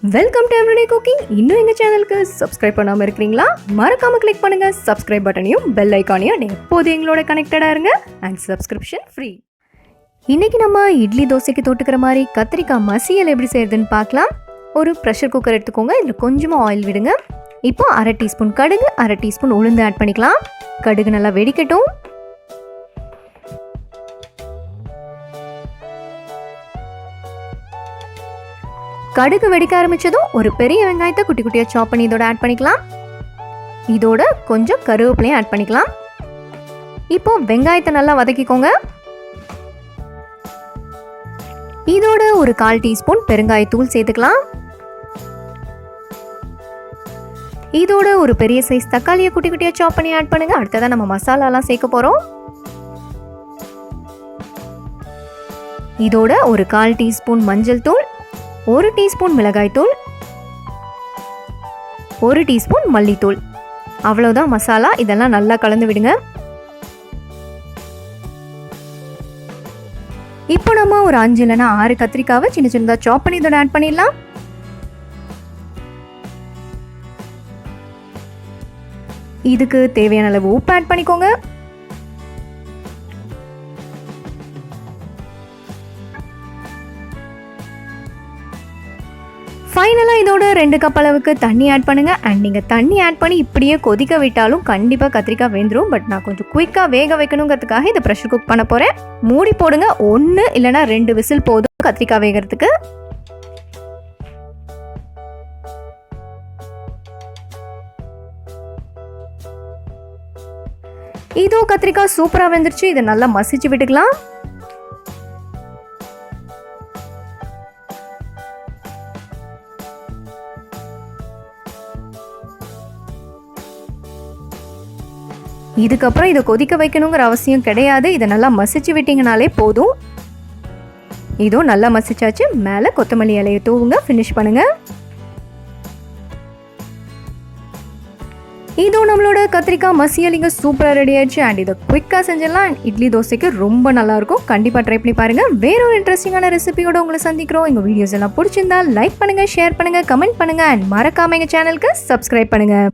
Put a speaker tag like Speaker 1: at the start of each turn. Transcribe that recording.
Speaker 1: Welcome to everyday cooking. இன்னும் எங்கள் சேனலுக்கு சப்ஸ்கிரைப் பண்ணாமல் இருக்கிறீங்களா? மறக்காமல் கிளிக் பண்ணுங்கள் சப்ஸ்கிரைப் பட்டனையும் பெல் ஐக்கானையும். எப்போது எங்களோட கனெக்டடாக இருங்க அண்ட் சப்ஸ்கிரிப்ஷன் ஃப்ரீ. இன்றைக்கி நம்ம இட்லி தோசைக்கு தொட்டுக்கிற மாதிரி கத்திரிக்காய் மசியல் எப்படி செய்யறதுன்னு பார்க்கலாம். ஒரு ப்ரெஷர் குக்கர் எடுத்துக்கோங்க. இதில் கொஞ்சமாக ஆயில் விடுங்க. இப்போ 1/2 டீஸ்பூன் கடுகு, 1/2 டீஸ்பூன் உளுந்து ஆட் பண்ணிக்கலாம். கடுகு நல்லா வெடிக்கட்டும். கடுகு வெடிக்க ஆரம்பிச்சதும் ஒரு பெரிய வெங்காயத்தை குட்டி குட்டியாக சாப் பண்ணி இதோட ஆட் பண்ணிக்கலாம். இதோட கொஞ்சம் கருவேப்பிலையும் ஆட் பண்ணிக்கலாம். இப்போ வெங்காயத்தை நல்லா வதக்கிக்கோங்க. இதோட ஒரு 1/4 டீஸ்பூன் பெருங்காயத்தூள் சேர்த்துக்கலாம். இதோட ஒரு பெரிய சைஸ் தக்காளியை குட்டி குட்டியாக சாப் பண்ணி ஆட் பண்ணுங்க. அடுத்ததான் நம்ம மசாலாலாம் சேர்க்க போறோம். இதோட ஒரு 1/4 டீஸ்பூன் மஞ்சள் தூள், 1 டீஸ்பூன் மிளகாய் தூள், 1 டீஸ்பூன் மல்லித்தூள். அவ்வளோதான் மசாலா. இதெல்லாம் நல்லா கலந்து விடுங்க. இப்போ நம்ம ஒரு 5 இல்லைனா 6 கத்திரிக்காவை சின்ன சின்னதாக சாப் பண்ணி இதோட ஆட் பண்ணிடலாம். இதுக்கு தேவையான அளவு உப்பு ஆட் பண்ணிக்கோங்க. ஃபைனலாக இதோட 2 கப் அளவுக்கு தண்ணி ஆட் பண்ணுங்கள். அண்ட் நீங்கள் தண்ணி ஆட் பண்ணி இப்படியே கொதிக்க விட்டாலும் கண்டிப்பாக கத்திரிக்காய் வெந்துடும். பட் நான் கொஞ்சம் குயிக்காக வேக வைக்கணுங்கிறதுக்காக இதை ப்ரெஷர் குக் பண்ண போகிறேன். மூடி போடுங்க. 1 இல்லைனா 2 விசில் போதும் கத்திரிக்காய் வேகிறதுக்கு. இதோ கத்திரிக்காய் சூப்பராக வெந்துருச்சு. இதை நல்லா மசிச்சு விட்டுக்கலாம். இதுக்கப்புறம் இதை கொதிக்க வைக்கணுங்கிற அவசியம் கிடையாது. இதை நல்லா மசிச்சு விட்டீங்கனாலே போதும். இதோ நல்லா மசிச்சாச்சு. மேலே கொத்தமல்லி இலையை தூவுங்க. ஃபினிஷ் பண்ணுங்க. இதோ நம்மளோட கத்திரிக்காய் மசியல் இங்கே சூப்பராக ரெடி ஆயிடுச்சு. அண்ட் இதை குயிக்காக செஞ்சிடலாம். இட்லி தோசைக்கு ரொம்ப நல்லாயிருக்கும். கண்டிப்பாக ட்ரை பண்ணி பாருங்கள். வேற ஒரு இன்ட்ரெஸ்டிங்கான ரெசிபியோட உங்களை சந்திக்கிறோம். எங்கள் வீடியோஸ் எல்லாம் பிடிச்சிருந்தா லைக் பண்ணுங்கள், ஷேர் பண்ணுங்கள், கமெண்ட் பண்ணுங்கள். அண்ட் மறக்காமல் எங்கள் சேனலுக்கு சப்ஸ்கிரைப் பண்ணுங்கள்.